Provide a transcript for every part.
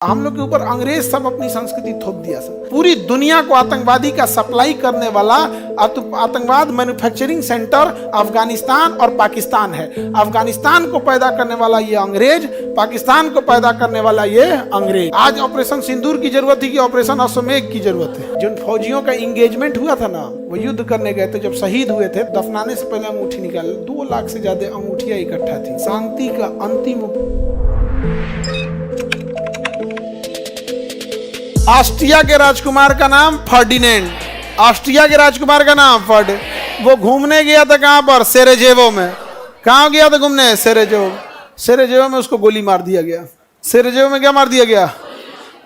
हम लोग के ऊपर अंग्रेज सब अपनी संस्कृति थोप दिया सब। पूरी दुनिया को आतंकवादी का सप्लाई करने वाला आतंकवाद मैन्युफैक्चरिंग सेंटर अफगानिस्तान और पाकिस्तान है। अफगानिस्तान को पैदा करने वाला ये अंग्रेज, पाकिस्तान को पैदा करने वाला ये अंग्रेज। आज ऑपरेशन सिंदूर की जरूरत थी कि ऑपरेशन अश्वमेध की जरूरत है। जिन फौजियों का इंगेजमेंट हुआ था ना, वो युद्ध करने गए थे, जब शहीद हुए थे, दफनाने से पहले अंगूठी निकाले। 2 लाख से ज्यादा अंगूठियां इकट्ठा थी। शांति का अंतिम ऑस्ट्रिया के राजकुमार का नाम फर्डिनेंड। ऑस्ट्रिया के राजकुमार का नाम वो घूमने गया था कहां पर? सेरेजेवो में। कहां गया था घूमने? सेरेजेवो। सेरेजेवो में उसको गोली मार दिया गया। सेरेजेवो में क्या मार दिया गया?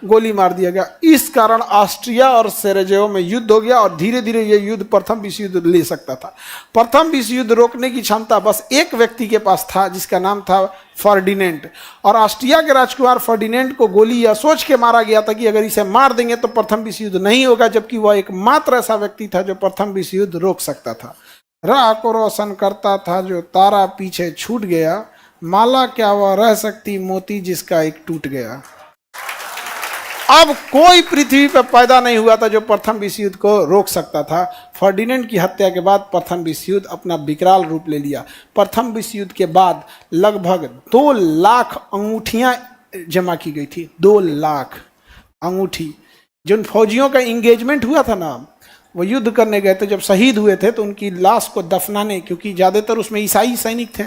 गोली मार दिया गया। इस कारण ऑस्ट्रिया और सेरेजेवो में युद्ध हो गया और धीरे धीरे ये युद्ध प्रथम विश्व युद्ध ले सकता था। प्रथम विश्व युद्ध रोकने की क्षमता बस एक व्यक्ति के पास था, जिसका नाम था फर्डिनेंड। और ऑस्ट्रिया के राजकुमार फर्डिनेंड को गोली यह सोच के मारा गया था कि अगर इसे मार देंगे तो प्रथम विश्व युद्ध नहीं होगा, जबकि वह एकमात्र ऐसा व्यक्ति था जो प्रथम विश्व युद्ध रोक सकता था। राह को रोशन करता था जो तारा पीछे छूट गया, माला क्या वह रह सकती मोती जिसका एक टूट गया। अब कोई पृथ्वी पर पैदा नहीं हुआ था जो प्रथम विश्व युद्ध को रोक सकता था। फर्डिनेंड की हत्या के बाद प्रथम विश्व युद्ध अपना विकराल रूप ले लिया। प्रथम विश्व युद्ध के बाद लगभग 2 लाख अंगूठियां जमा की गई थी। 2 लाख अंगूठी। जिन फौजियों का इंगेजमेंट हुआ था ना, वो युद्ध करने गए थे, जब शहीद हुए थे तो उनकी लाश को दफनाने, क्योंकि ज़्यादातर उसमें ईसाई सैनिक थे,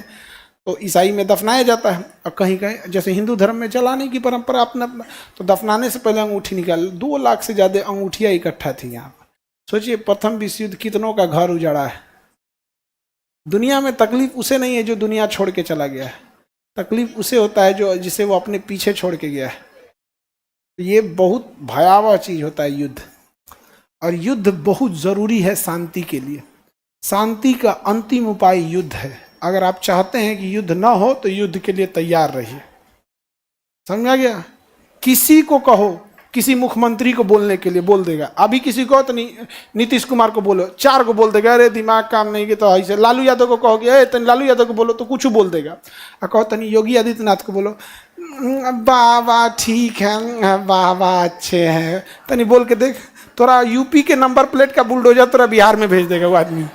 तो ईसाई में दफनाया जाता है। और कहीं कहीं जैसे हिंदू धर्म में जलाने की परंपरा अपना, तो दफनाने से पहले अंगूठी निकाल। 2 लाख से ज़्यादा अंगूठियाँ इकट्ठा थी यहाँ पर। सोचिए, प्रथम विश्व युद्ध कितनों का घर उजाड़ा है। दुनिया में तकलीफ उसे नहीं है जो दुनिया छोड़ के चला गया है, तकलीफ उसे होता है जो जिसे वो अपने पीछे छोड़ के गया है। ये बहुत भयावह चीज़ होता है युद्ध। और युद्ध बहुत ज़रूरी है शांति के लिए। शांति का अंतिम उपाय युद्ध है। अगर आप चाहते हैं कि युद्ध ना हो तो युद्ध के लिए तैयार रहिए। समझा गया? किसी को कहो, किसी मुख्यमंत्री को बोलने के लिए बोल देगा। अभी किसी को तो नहीं, नीतीश कुमार को बोलो, 4 को बोल देगा, अरे दिमाग काम नहीं किया तो ऐसे। लालू यादव को कहोगे, अरे तनी लालू यादव को बोलो तो कुछ बोल देगा। और कहो तनी योगी आदित्यनाथ को बोलो, वाह वाह ठीक है, वाह वाह अच्छे हैं, तनी बोल के देख, तोरा यूपी के नंबर प्लेट का बुलडोजर तोरा बिहार में भेज देगा वो आदमी।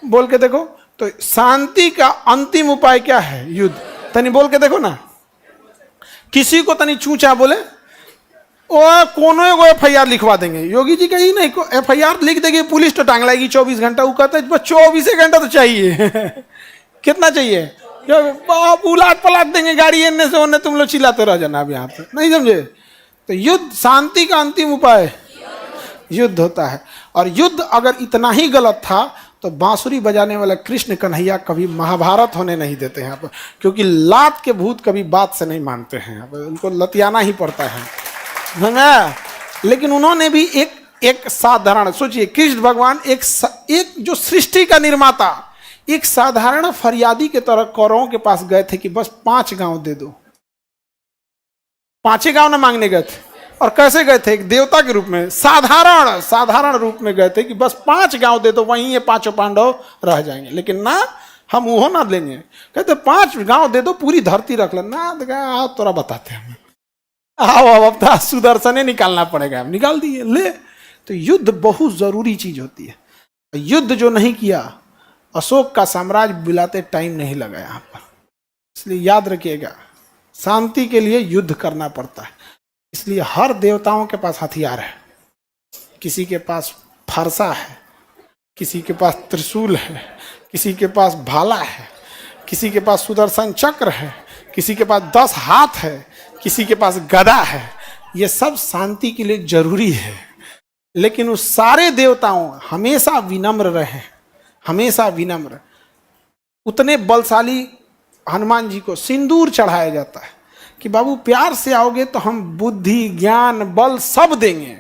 बोल के देखो। तो शांति का अंतिम उपाय क्या है? युद्ध। तनी बोल के देखो ना। किसी को तनी चूचा बोले, ओ कोनो एगो FIR लिखवा देंगे। योगी जी कहीं नहीं, FIR लिख देंगे, पुलिस तो टांग लाएगी 24 घंटा। वो कहते हैं 24 घंटा तो चाहिए। कितना चाहिए? उलाट पलाट देंगे गाड़ी, एने से ओने, तुम लोग चिल्लाते रह जाना अब यहाँ पे। नहीं समझे? तो युद्ध, शांति का अंतिम उपाय युद्ध होता है। और युद्ध अगर इतना ही गलत था तो बांसुरी बजाने वाला कृष्ण कन्हैया कभी महाभारत होने नहीं देते हैं यहाँ पर, क्योंकि लात के भूत कभी बात से नहीं मानते हैं यहाँ पर, उनको लतियाना ही पड़ता है। समझा? लेकिन उन्होंने भी एक साधारण, सोचिए, कृष्ण भगवान एक जो सृष्टि का निर्माता, एक साधारण फरियादी के तरह कौरवों के पास गए थे कि बस 5 गांव दे दो। 5 गांव ना मांगने गए थे। और कैसे गए थे? एक देवता के रूप में, साधारण रूप में गए थे कि बस 5 गांव दे दो, वहीं ये 5 पांडव रह जाएंगे। लेकिन ना, हम वो ना लेंगे। कहते 5 गांव दे दो, पूरी धरती रख लेना। आओ तोरा बताते हैं, आओ अब सुदर्शने निकालना पड़ेगा। निकाल दिए, ले। तो युद्ध बहुत जरूरी चीज होती है। युद्ध जो नहीं किया, अशोक का साम्राज्य बिलाते टाइम नहीं लगा यहाँ पर। इसलिए याद रखिएगा, शांति के लिए युद्ध करना पड़ता है। इसलिए हर देवताओं के पास हथियार है। किसी के पास फरसा है, किसी के पास त्रिशूल है, किसी के पास भाला है, किसी के पास सुदर्शन चक्र है, किसी के पास 10 हाथ है, किसी के पास गदा है। ये सब शांति के लिए जरूरी है। लेकिन उस सारे देवताओं हमेशा विनम्र रहे, हमेशा विनम्र। उतने बलशाली हनुमान जी को सिंदूर चढ़ाया जाता है कि बाबू प्यार से आओगे तो हम बुद्धि, ज्ञान, बल सब देंगे,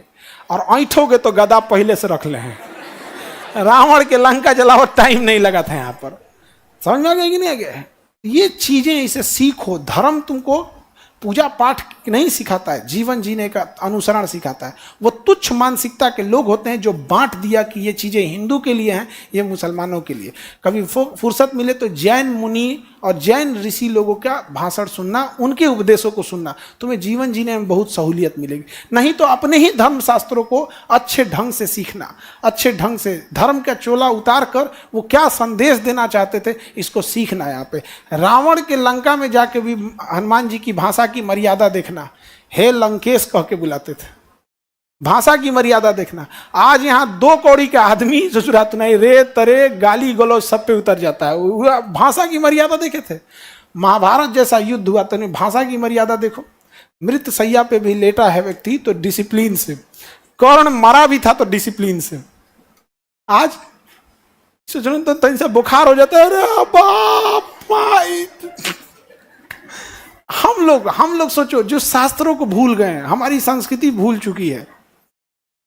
और ऐठोगे तो गदा पहले से रख ले हैं। रावण के लंका जलाओ, टाइम नहीं लगा था यहाँ पर। समझ में आ गया कि नहीं आ गया? ये चीजें इसे सीखो। धर्म तुमको पूजा पाठ नहीं सिखाता है, जीवन जीने का अनुसरण सिखाता है। वो तुच्छ मानसिकता के लोग होते हैं जो बांट दिया कि ये चीज़ें हिंदू के लिए हैं, ये मुसलमानों के लिए। कभी फुर्सत मिले तो जैन मुनि और जैन ऋषि लोगों का भाषण सुनना, उनके उपदेशों को सुनना, तुम्हें जीवन जीने में बहुत सहूलियत मिलेगी। नहीं तो अपने ही धर्म शास्त्रों को अच्छे ढंग से सीखना, अच्छे ढंग से धर्म का चोला उतार कर वो क्या संदेश देना चाहते थे इसको सीखना। यहाँ पे रावण के लंका में जाके भी हनुमान जी की भाषा की मर्यादा देखना, हे लंकेश कह के बुलाते थे, भाषा की मर्यादा देखना। आज यहाँ 2 कौड़ी का आदमी ससुरात नहीं रे तरे गाली गलौज सब पे उतर जाता है। भाषा की मर्यादा देखे थे। महाभारत जैसा युद्ध हुआ तो भाषा की मर्यादा देखो। मृत सैया पे भी लेटा है व्यक्ति तो डिसिप्लिन से, कर्ण मरा भी था तो डिसिप्लिन से। आज तो से बुखार हो जाता है, अरे बाप भाई। हम लोग सोचो जो शास्त्रों को भूल गए हैं, हमारी संस्कृति भूल चुकी है,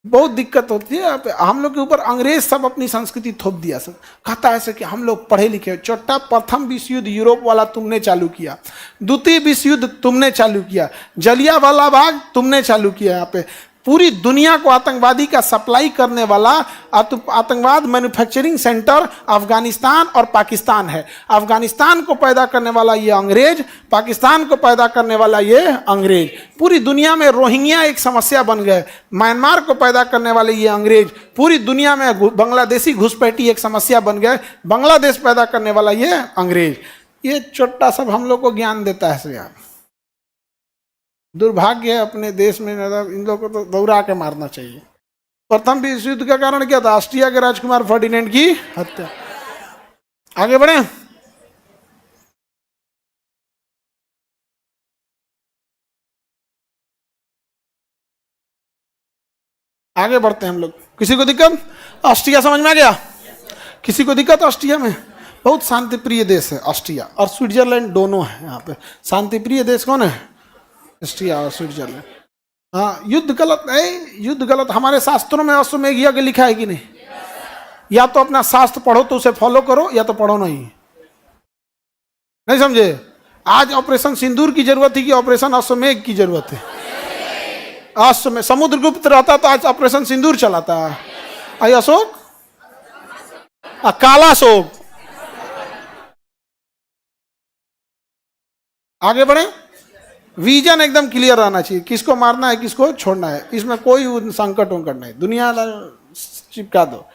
बहुत दिक्कत होती है। हम लोग के ऊपर अंग्रेज सब अपनी संस्कृति थोप दिया। सब कहता है ऐसे कि हम लोग पढ़े लिखे। छोटा प्रथम विश्व युद्ध यूरोप वाला तुमने चालू किया, द्वितीय विश्व युद्ध तुमने चालू किया, जलियांवाला बाग तुमने चालू किया। यहाँ पे पूरी दुनिया को आतंकवादी का सप्लाई करने वाला आतंकवाद मैन्युफैक्चरिंग सेंटर अफगानिस्तान और पाकिस्तान है। अफगानिस्तान को पैदा करने वाला ये अंग्रेज, पाकिस्तान को पैदा करने वाला ये अंग्रेज। पूरी दुनिया में रोहिंग्या एक समस्या बन गए। म्यांमार को पैदा करने वाले ये अंग्रेज। पूरी दुनिया में बांग्लादेशी घुसपैठी एक समस्या बन गए। बांग्लादेश पैदा करने वाला ये अंग्रेज। ये छोटा सब हम लोग को ज्ञान देता है यार। दुर्भाग्य है अपने देश में, इन लोगों को तो दौड़ा के मारना चाहिए। प्रथम विश्व युद्ध का कारण क्या था? ऑस्ट्रिया के राजकुमार फर्डिनेंड की हत्या। आगे बढ़े। आगे बढ़ते हैं हम लोग। किसी को दिक्कत? ऑस्ट्रिया समझ में आ गया? किसी को दिक्कत? ऑस्ट्रिया में बहुत शांति प्रिय देश है ऑस्ट्रिया और स्विट्जरलैंड दोनों है। यहाँ पे शांति प्रिय देश कौन है? ऑस्ट्रिया और स्विट्जरलैंड। हाँ, युद्ध गलत है, युद्ध गलत। हमारे शास्त्रों में अश्वमेध यज्ञ लिखा है कि नहीं? या तो अपना शास्त्र पढ़ो तो उसे फॉलो करो, या तो पढ़ो नहीं। नहीं समझे? आज ऑपरेशन सिंदूर की जरूरत थी कि ऑपरेशन अश्वमेध की जरूरत है? अश्वमेध। समुद्रगुप्त रहता तो आज ऑपरेशन सिंदूर चलाता। आई अशोक, काला अशोक। आगे बढ़े। विजन एकदम क्लियर रहना चाहिए, किसको मारना है किसको छोड़ना है, इसमें कोई संकट वंकट नहीं। दुनिया चिपका दो।